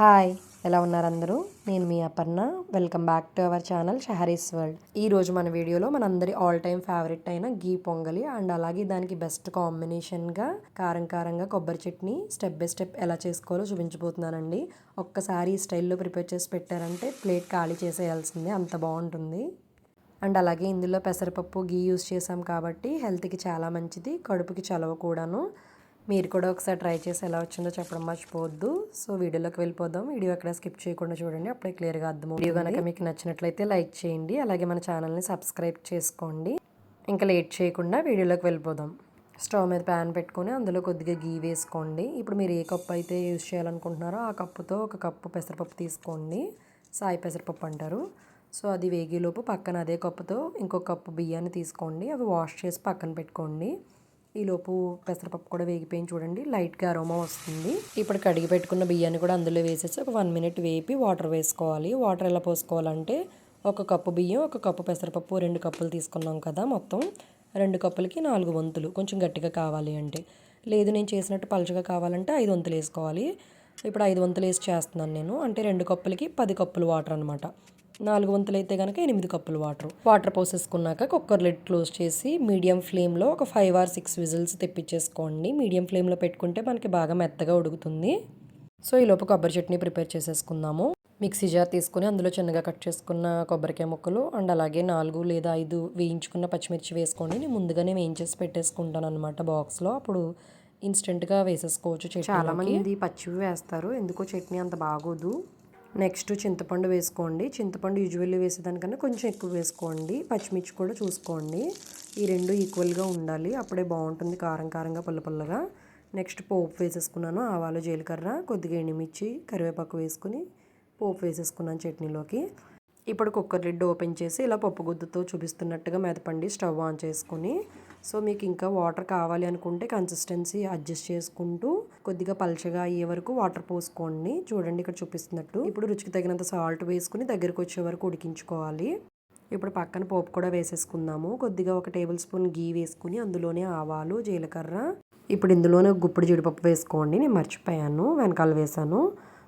Hi, ఎలా ఉన్నారు అందరూ? నేను మీ Aparna. Welcome back to our channel Shahari's world. ఈరోజు మన వీడియోలో మనందరి ఆల్ టైమ్ ఫేవరెట్ అయిన గీ పొంగలి అండ్ అలాగే దానికి బెస్ట్ కాంబినేషన్గా కారంగా కొబ్బరి చట్నీ స్టెప్ బై స్టెప్ ఎలా చేసుకోవాలో చూపించబోతున్నానండి. ఒక్కసారి ఈ స్టైల్లో ప్రిపేర్ చేసి పెట్టారంటే ప్లేట్ ఖాళీ చేసేయాల్సిందే, అంత బాగుంటుంది. అండ్ అలాగే ఇందులో పెసరపప్పు గీ యూస్ చేసాం కాబట్టి హెల్త్కి చాలా మంచిది, కడుపుకి చలవ కూడాను. మీరు కూడా ఒకసారి ట్రై చేసి ఎలా వచ్చిందో చెప్పడం మర్చిపోవద్దు. సో వీడియోలోకి వెళ్ళిపోదాం. వీడియో ఎక్కడ స్కిప్ చేయకుండా చూడండి, అప్పుడే క్లియర్గా అర్థమవుతుంది. వీడియో కనుక మీకు నచ్చినట్లయితే లైక్ చేయండి, అలాగే మన ఛానల్ని సబ్స్క్రైబ్ చేసుకోండి. ఇంకా లేట్ చేయకుండా వీడియోలోకి వెళ్ళిపోదాం. స్టవ్ మీద ప్యాన్ పెట్టుకొని అందులో కొద్దిగా గీ వేసుకోండి. ఇప్పుడు మీరు ఏ కప్పు అయితే యూజ్ చేయాలనుకుంటున్నారో ఆ కప్పుతో ఒక కప్పు పెసరపప్పు తీసుకోండి. సాయి పెసరపప్పు అంటారు. సో అది వేగేలోపు పక్కన అదే కప్పుతో ఇంకొక కప్పు బియ్యాన్ని తీసుకోండి. అవి వాష్ చేసి పక్కన పెట్టుకోండి. ఈలోపు పెసరపప్పు కూడా వేగిపోయింది చూడండి, లైట్గా అరోమా వస్తుంది. ఇప్పుడు కడిగి పెట్టుకున్న బియ్యాన్ని కూడా అందులో వేసేసి ఒక 1 మినిట్ వేపి వాటర్ వేసుకోవాలి. వాటర్ ఎలా పోసుకోవాలంటే ఒక కప్పు బియ్యం, ఒక కప్పు పెసరపప్పు 2 కప్పులు తీసుకున్నాం కదా, మొత్తం 2 కప్పులకి 4 వంతులు. కొంచెం గట్టిగా కావాలి అంటే, లేదు నేను చేసినట్టు పలుచగా కావాలంటే 5 వంతులు వేసుకోవాలి. ఇప్పుడు 5 వంతులు వేసి చేస్తున్నాను నేను, అంటే 2 కప్పులకి 10 కప్పులు వాటర్ అనమాట. 4 వంతులు అయితే కనుక 8 కప్పులు వాటర్ పోసేసుకున్నాక కుక్కర్ లిడ్ క్లోజ్ చేసి మీడియం ఫ్లేమ్లో ఒక 5 or 6 విజిల్స్ తెప్పించేసుకోండి. మీడియం ఫ్లేమ్లో పెట్టుకుంటే మనకి బాగా మెత్తగా ఉడుకుతుంది. సో ఈలోపు కొబ్బరి చట్నీ ప్రిపేర్ చేసేసుకుందాము. మిక్సీ జార్ తీసుకుని అందులో చిన్నగా కట్ చేసుకున్న కొబ్బరికాయ ముక్కలు అండ్ అలాగే 4 లేదా 5 వేయించుకున్న పచ్చిమిర్చి వేసుకోండి. నేను ముందుగానే వేయించేసి పెట్టేసుకుంటాను అనమాట బాక్స్లో, అప్పుడు ఇన్స్టెంట్గా వేసేసుకోవచ్చు. చాలామంది పచ్చివి వేస్తారు, ఎందుకో చట్నీ అంత బాగోదు. నెక్స్ట్ చింతపండు వేసుకోండి. చింతపండు యూజువల్లీ వేసేదానికన్నా కొంచెం ఎక్కువ వేసుకోండి. పచ్చిమిర్చి కూడా చూసుకోండి, ఈ రెండు ఈక్వల్గా ఉండాలి, అప్పుడే బాగుంటుంది కారంగా పుల్లగా. నెక్స్ట్ పోపు వేసేసుకున్నాను. ఆవాలు, జీలకర్ర, కొద్దిగా ఎండుమిర్చి, కరివేపాకు వేసుకుని పోపు వేసేసుకున్నాను చట్నీలోకి. ఇప్పుడు కుక్కర్ లిడ్ ఓపెన్ చేసి ఇలా పప్పు గుత్తుతో చూపిస్తున్నట్టుగా మెదపండి, స్టవ్ ఆన్ చేసుకుని. సో మీకు ఇంకా వాటర్ కావాలి అనుకుంటే కన్సిస్టెన్సీ అడ్జస్ట్ చేసుకుంటూ కొద్దిగా పల్చగా అయ్యే వరకు వాటర్ పోసుకోండి. చూడండి ఇక్కడ చూపిస్తున్నట్టు. ఇప్పుడు రుచికి తగినంత సాల్ట్ వేసుకుని దగ్గరకు వచ్చే వరకు ఉడికించుకోవాలి. ఇప్పుడు పక్కన పోపు కూడా వేసేసుకుందాము. కొద్దిగా 1 టేబుల్ స్పూన్ గీ వేసుకుని అందులోనే ఆవాలు, జీలకర్ర, ఇప్పుడు ఇందులోనే గుప్పుడు జీడిపప్పు వేసుకోండి. నేను మర్చిపోయాను, వెనకాల వేసాను.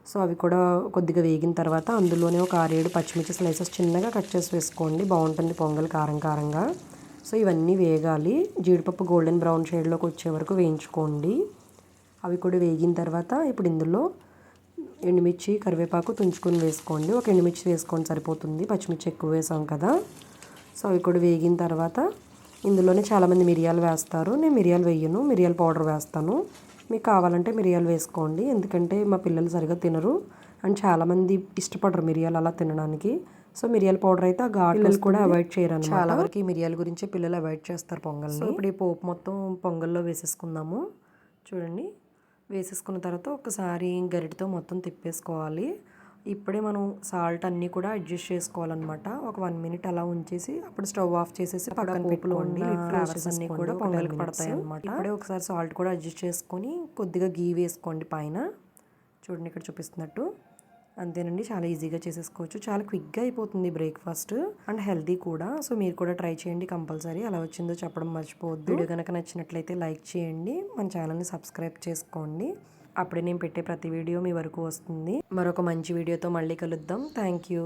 సో అవి కూడా కొద్దిగా వేగిన తర్వాత అందులోనే ఒక 6-7 పచ్చిమిర్చి స్లైసెస్ చిన్నగా కట్ చేసి వేసుకోండి, బాగుంటుంది పొంగల్ కారంగా. సో ఇవన్నీ వేగాలి. జీడిపప్పు గోల్డెన్ బ్రౌన్ షేడ్లోకి వచ్చే వరకు వేయించుకోండి. అవి కూడా వేగిన తర్వాత ఇప్పుడు ఇందులో ఎండుమిర్చి, కరివేపాకు తుంచుకొని వేసుకోండి. ఒక ఎండుమిర్చి వేసుకోండి సరిపోతుంది, పచ్చిమిర్చి ఎక్కువ వేసాం కదా. సో అవి కూడా వేగిన తర్వాత ఇందులోనే చాలామంది మిరియాలు వేస్తారు, నేను మిరియాలు వేయను, మిరియాల పౌడర్ వేస్తాను. మీకు కావాలంటే మిరియాలు వేసుకోండి, ఎందుకంటే మా పిల్లలు సరిగా తినరు అండ్ చాలామంది ఇష్టపడరు మిరియాలు అలా తినడానికి. సో మిరియాల పౌడర్ అయితే ఆ ఘాట్లు కూడా అవాయిడ్ చేయరు అన్నమాట. చాలా వరకు ఈ మిరియాల గురించి పిల్లలు అవాయిడ్ చేస్తారు పొంగల్ని. సో ఇప్పుడు ఈ పోపు మొత్తం పొంగల్లో వేసేసుకుందాము. చూడండి, వేసేసుకున్న తర్వాత ఒకసారి గరిటతో మొత్తం తిప్పేసుకోవాలి. ఇప్పుడే మనం సాల్ట్ అన్నీ కూడా అడ్జస్ట్ చేసుకోవాలన్నమాట. ఒక 1 మినిట్ అలా ఉంచేసి అప్పుడు స్టవ్ ఆఫ్ చేసేసి పక్కన పెట్టుకోండి. ఫ్లేవర్స్ అన్నీ కూడా పొంగల్కి పడతాయి అన్నమాట. ఇప్పుడే ఒకసారి సాల్ట్ కూడా అడ్జస్ట్ చేసుకొని కొద్దిగా గీ వేసుకోండి పైన. చూడండి ఇక్కడ చూపిస్తున్నట్టు. అంతేనండి, చాలా ఈజీగా చేసేసుకోవచ్చు, చాలా క్విక్గా అయిపోతుంది బ్రేక్ఫాస్ట్ అండ్ హెల్తీ కూడా. సో మీరు కూడా ట్రై చేయండి కంపల్సరీ. ఎలా వచ్చిందో చెప్పడం మర్చిపోవద్దు. వీడియో కనుక నచ్చినట్లయితే లైక్ చేయండి, మన ఛానల్ని సబ్స్క్రైబ్ చేసుకోండి, అప్పుడే నేను పెట్టే ప్రతి వీడియో మీ వరకు వస్తుంది. మరొక మంచి వీడియోతో మళ్ళీ కలుద్దాం. Thank you.